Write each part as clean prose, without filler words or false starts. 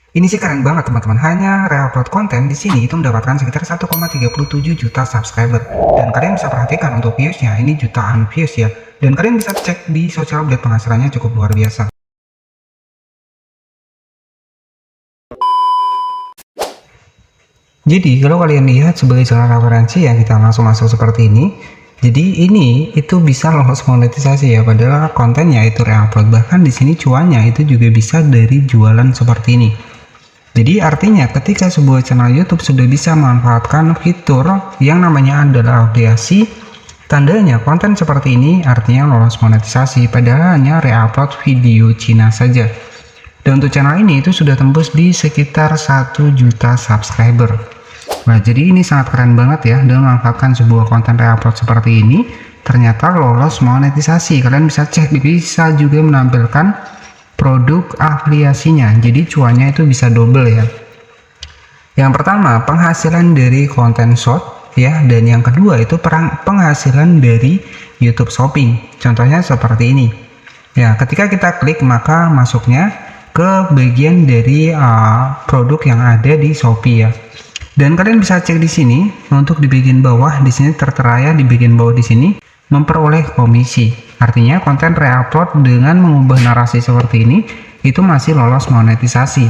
Ini sih keren banget teman-teman. Hanya reupload konten di sini itu mendapatkan sekitar 1,37 juta subscriber. Dan kalian bisa perhatikan untuk viewsnya, ini jutaan views ya. Dan kalian bisa cek di Social Blade penghasilannya cukup luar biasa. Jadi kalau kalian lihat sebagai jalan referensi ya, kita langsung masuk seperti ini. Jadi ini itu bisa lolos monetisasi ya, padahal kontennya itu reupload. Bahkan di sini cuannya itu juga bisa dari jualan seperti ini. Jadi artinya ketika sebuah channel YouTube sudah bisa memanfaatkan fitur yang namanya adalah afiliasi, tandanya konten seperti ini artinya lolos monetisasi, padahal hanya reupload video Cina saja. Dan untuk channel ini itu sudah tembus di sekitar 1 juta subscriber. Nah, jadi ini sangat keren banget ya, dengan memanfaatkan sebuah konten reupload seperti ini, ternyata lolos monetisasi. Kalian bisa cek, bisa juga menampilkan produk afiliasinya, jadi cuannya itu bisa double ya. Yang pertama, penghasilan dari konten short ya, dan yang kedua itu penghasilan dari YouTube Shopping. Contohnya seperti ini. Ya, ketika kita klik maka masuknya ke bagian dari produk yang ada di Shopee ya. Dan kalian bisa cek di sini untuk di bagian bawah, di sini tertera ya, di bagian bawah di sini memperoleh komisi. Artinya konten reupload dengan mengubah narasi seperti ini itu masih lolos monetisasi.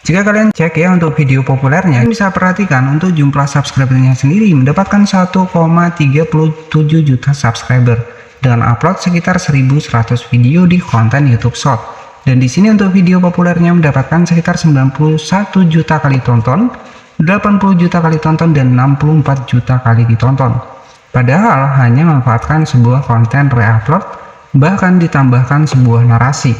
Jika kalian cek ya untuk video populernya, kalian bisa perhatikan untuk jumlah subscribernya sendiri mendapatkan 1,37 juta subscriber dengan upload sekitar 1100 video di konten YouTube Short. Dan di sini untuk video populernya mendapatkan sekitar 91 juta kali tonton, 80 juta kali tonton, dan 64 juta kali ditonton. Padahal hanya memanfaatkan sebuah konten reupload, bahkan ditambahkan sebuah narasi.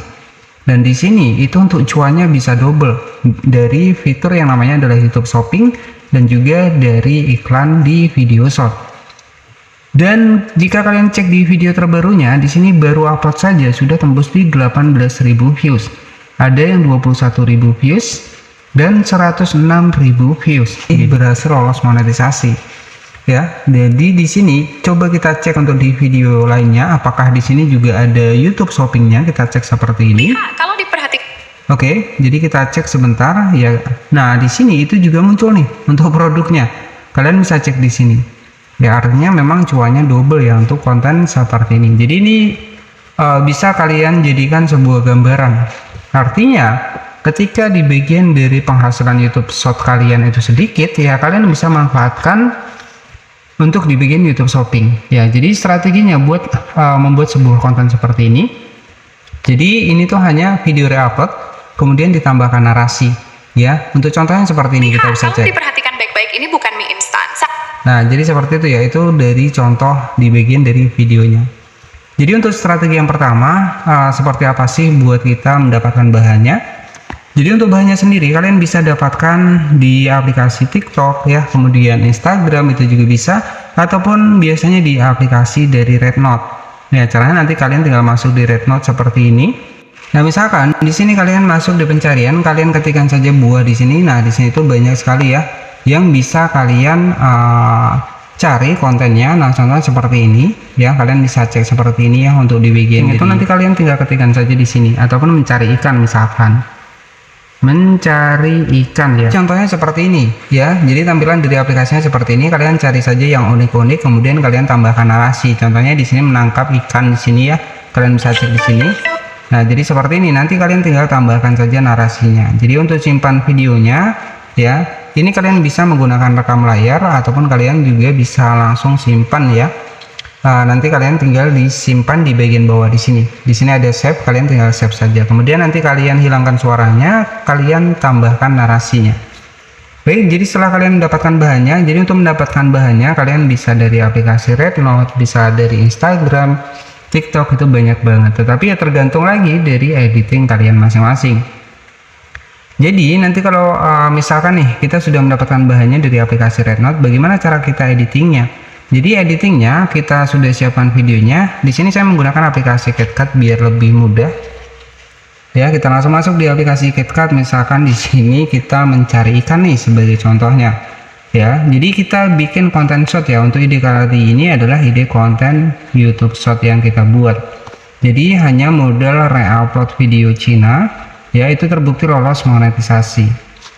Dan di sini itu untuk cuannya bisa double dari fitur yang namanya adalah YouTube Shopping dan juga dari iklan di video short. Dan jika kalian cek di video terbarunya, di sini baru upload saja sudah tembus di 18.000 views. Ada yang 21.000 views dan 106.000 views. Ini berhasil lolos monetisasi. Ya, jadi di sini coba kita cek untuk di video lainnya, apakah di sini juga ada YouTube Shoppingnya. Kita cek seperti ini. Kalau diperhatikan. Oke, jadi kita cek sebentar ya. Nah, di sini itu juga muncul nih untuk produknya. Kalian bisa cek di sini. Ya, artinya memang cuannya double ya untuk konten seperti ini. Jadi ini bisa kalian jadikan sebuah gambaran. Artinya ketika di bagian dari penghasilan YouTube Short kalian itu sedikit ya, kalian bisa manfaatkan untuk di bagian YouTube Shopping ya. Jadi strateginya buat membuat sebuah konten seperti ini. Jadi ini tuh hanya video reupload kemudian ditambahkan narasi ya. Untuk contohnya seperti ini kita bisa cek. Diperhatikan baik-baik, ini bukan mie instan. Nah, jadi seperti itu ya, itu dari contoh di bagian dari videonya. Jadi untuk strategi yang pertama, seperti apa sih buat kita mendapatkan bahannya? Jadi untuk bahannya sendiri, kalian bisa dapatkan di aplikasi TikTok ya, kemudian Instagram itu juga bisa, ataupun biasanya di aplikasi dari Rednote. Nah, caranya nanti kalian tinggal masuk di Rednote seperti ini. Nah, misalkan di sini kalian masuk di pencarian, kalian ketikkan saja buah di sini. Nah, di sini tuh banyak sekali ya yang bisa kalian cari kontennya. Nah, contohnya seperti ini ya, kalian bisa cek seperti ini ya untuk di bagian itu. Nanti kalian tinggal ketikkan saja di sini, ataupun mencari ikan, misalkan mencari ikan ya, contohnya seperti ini ya. Jadi tampilan dari aplikasinya seperti ini, kalian cari saja yang unik-unik, kemudian kalian tambahkan narasi. Contohnya di sini menangkap ikan di sini ya, kalian bisa cek di sini. Nah, jadi seperti ini, nanti kalian tinggal tambahkan saja narasinya. Jadi untuk simpan videonya ya, ini kalian bisa menggunakan rekam layar ataupun kalian juga bisa langsung simpan ya. Nanti kalian tinggal disimpan di bagian bawah di sini. Di sini ada save, kalian tinggal save saja. Kemudian nanti kalian hilangkan suaranya, kalian tambahkan narasinya. Baik, jadi setelah kalian mendapatkan bahannya, jadi untuk mendapatkan bahannya kalian bisa dari aplikasi Rednote, bisa dari Instagram, TikTok, itu banyak banget. Tetapi ya tergantung lagi dari editing kalian masing-masing. Jadi nanti kalau misalkan nih kita sudah mendapatkan bahannya dari aplikasi Rednote, bagaimana cara kita editingnya? Jadi editingnya kita sudah siapkan videonya. Di sini saya menggunakan aplikasi CapCut biar lebih mudah. Ya, kita langsung masuk di aplikasi CapCut. Misalkan di sini kita mencari ikan nih sebagai contohnya. Ya, jadi kita bikin konten short ya. Untuk ide kali ini adalah ide konten YouTube Short yang kita buat. Jadi hanya modal reupload video Cina ya itu terbukti lolos monetisasi.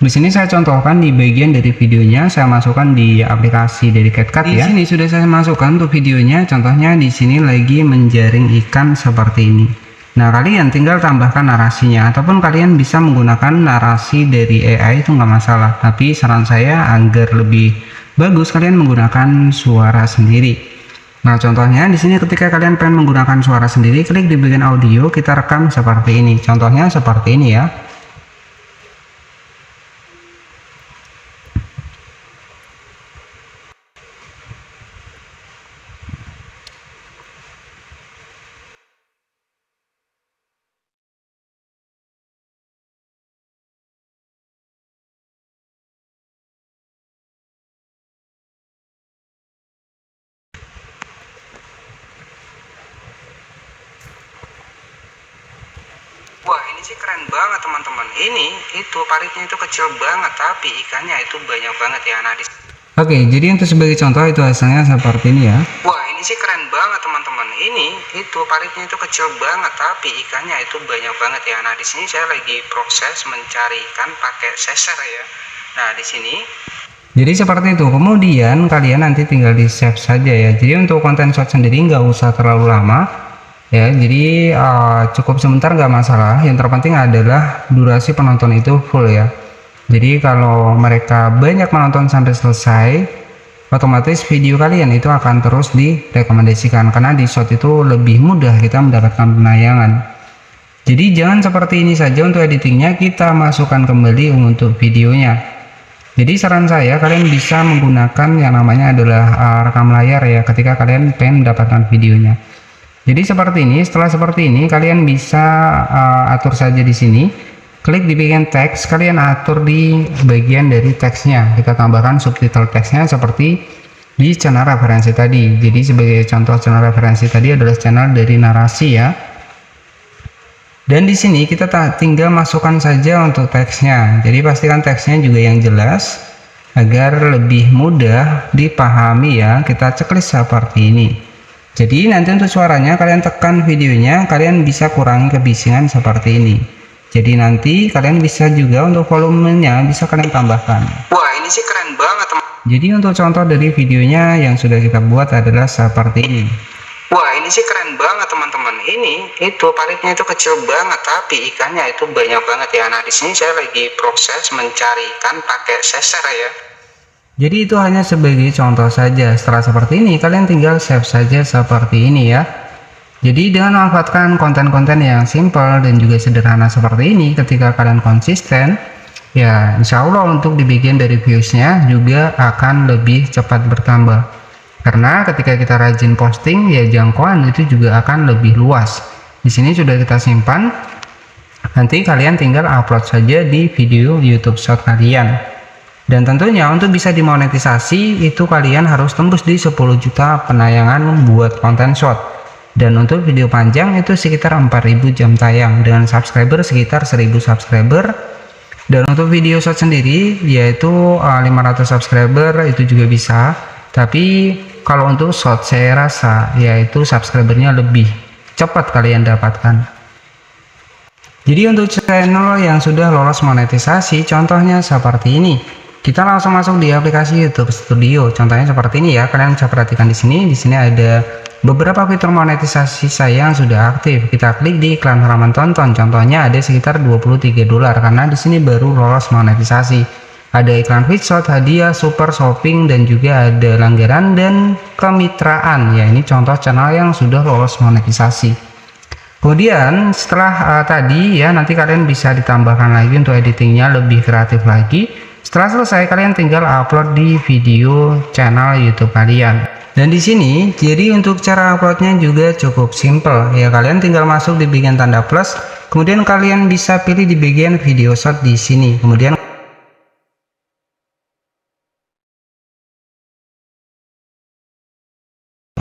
Di sini saya contohkan di bagian dari videonya, saya masukkan di aplikasi dari CapCut ya. Di sini sudah saya masukkan untuk videonya, contohnya di sini lagi menjaring ikan seperti ini. Nah, kalian tinggal tambahkan narasinya, ataupun kalian bisa menggunakan narasi dari AI, itu nggak masalah. Tapi saran saya agar lebih bagus kalian menggunakan suara sendiri. Nah, contohnya di sini ketika kalian pengen menggunakan suara sendiri, klik di bagian audio, kita rekam seperti ini. Contohnya seperti ini ya. Wah, ini sih keren banget teman-teman. Ini itu paritnya itu kecil banget, tapi ikannya itu banyak banget ya. Nah, oke, jadi untuk sebagai contoh itu hasilnya seperti ini ya. Wah, ini sih keren banget teman-teman. Ini itu paritnya itu kecil banget, tapi ikannya itu banyak banget ya. Nah, di sini saya lagi proses mencari ikan pakai seser ya. Nah, di sini jadi seperti itu. Kemudian kalian nanti tinggal di save saja ya. Jadi untuk konten short sendiri nggak usah terlalu lama ya, jadi cukup sebentar nggak masalah. Yang terpenting adalah durasi penonton itu full ya. Jadi kalau mereka banyak menonton sampai selesai, otomatis video kalian itu akan terus direkomendasikan, karena di short itu lebih mudah kita mendapatkan penayangan. Jadi jangan seperti ini saja untuk editingnya, kita masukkan kembali untuk videonya. Jadi saran saya kalian bisa menggunakan yang namanya adalah rekam layar ya, ketika kalian pengen mendapatkan videonya. Jadi seperti ini. Setelah seperti ini kalian bisa atur saja di sini, klik di bagian teks, kalian atur di bagian dari teksnya, kita tambahkan subtitle teksnya seperti di channel referensi tadi. Jadi sebagai contoh channel referensi tadi adalah channel dari narasi ya. Dan di sini kita tinggal masukkan saja untuk teksnya. Jadi pastikan teksnya juga yang jelas agar lebih mudah dipahami ya. Kita checklist seperti ini. Jadi nanti untuk suaranya kalian tekan videonya, kalian bisa kurangi kebisingan seperti ini. Jadi nanti kalian bisa juga untuk volumenya bisa kalian tambahkan. Wah, ini sih keren banget teman. Jadi untuk contoh dari videonya yang sudah kita buat adalah seperti ini. Wah, ini sih keren banget teman-teman. Ini itu paritnya itu kecil banget, tapi ikannya itu banyak banget ya. Nah, di sini saya lagi proses mencari ikan pakai seser ya. Jadi itu hanya sebagai contoh saja. Setelah seperti ini kalian tinggal save saja seperti ini ya. Jadi dengan memanfaatkan konten-konten yang simple dan juga sederhana seperti ini, ketika kalian konsisten ya, insya Allah untuk di bagian dari viewsnya juga akan lebih cepat bertambah. Karena ketika kita rajin posting ya, jangkauan itu juga akan lebih luas. Di sini sudah kita simpan, nanti kalian tinggal upload saja di video YouTube Short kalian. Dan tentunya untuk bisa dimonetisasi itu kalian harus tembus di 10 juta penayangan membuat konten short. Dan untuk video panjang itu sekitar 4000 jam tayang dengan subscriber sekitar 1000 subscriber. Dan untuk video short sendiri yaitu 500 subscriber itu juga bisa. Tapi kalau untuk short saya rasa yaitu subscribernya lebih cepat kalian dapatkan. Jadi untuk channel yang sudah lolos monetisasi contohnya seperti ini. Kita langsung masuk di aplikasi YouTube Studio. Contohnya seperti ini ya. Kalian bisa perhatikan di sini. Di sini ada beberapa fitur monetisasi saya yang sudah aktif. Kita klik di iklan halaman tonton. Contohnya ada sekitar $23 karena di sini baru lolos monetisasi. Ada iklan feedshot, hadiah, super shopping, dan juga ada langganan dan kemitraan. Ya, ini contoh channel yang sudah lolos monetisasi. Kemudian setelah tadi ya, nanti kalian bisa ditambahkan lagi untuk editingnya lebih kreatif lagi. Setelah selesai kalian tinggal upload di video channel YouTube kalian. Dan di sini jadi untuk cara uploadnya juga cukup simple ya. Kalian tinggal masuk di bagian tanda plus, kemudian kalian bisa pilih di bagian video short di sini. Kemudian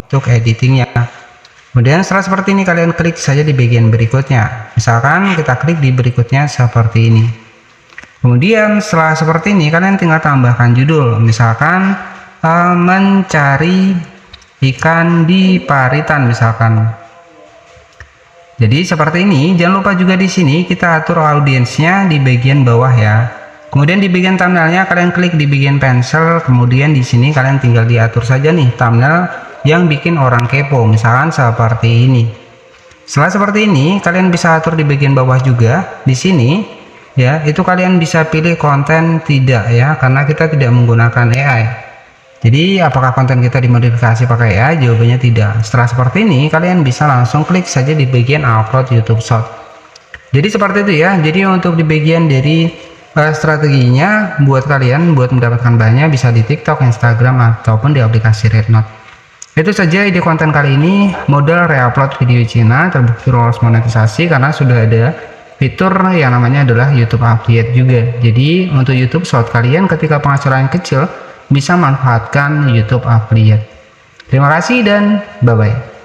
untuk editingnya. Kemudian setelah seperti ini kalian klik saja di bagian berikutnya. Misalkan kita klik di berikutnya seperti ini. Kemudian setelah seperti ini kalian tinggal tambahkan judul, misalkan mencari ikan di paritan misalkan. Jadi seperti ini. Jangan lupa juga di sini kita atur audiensnya di bagian bawah ya. Kemudian di bagian thumbnailnya kalian klik di bagian pensel, kemudian di sini kalian tinggal diatur saja nih thumbnail yang bikin orang kepo, misalkan seperti ini. Setelah seperti ini, kalian bisa atur di bagian bawah juga. Di sini ya, itu kalian bisa pilih konten tidak ya, karena kita tidak menggunakan AI. Jadi apakah konten kita dimodifikasi pakai AI? Jawabannya tidak. Setelah seperti ini, kalian bisa langsung klik saja di bagian upload YouTube Short. Jadi seperti itu ya. Jadi untuk di bagian dari strateginya buat kalian buat mendapatkan banyak bisa di TikTok, Instagram ataupun di aplikasi Rednote. Itu saja ide konten kali ini, modal reupload video Cina terbukti lolos monetisasi karena sudah ada fitur yang namanya adalah YouTube Affiliate juga. Jadi untuk YouTube Short kalian ketika penghasilan kecil bisa manfaatkan YouTube Affiliate. Terima kasih dan bye-bye.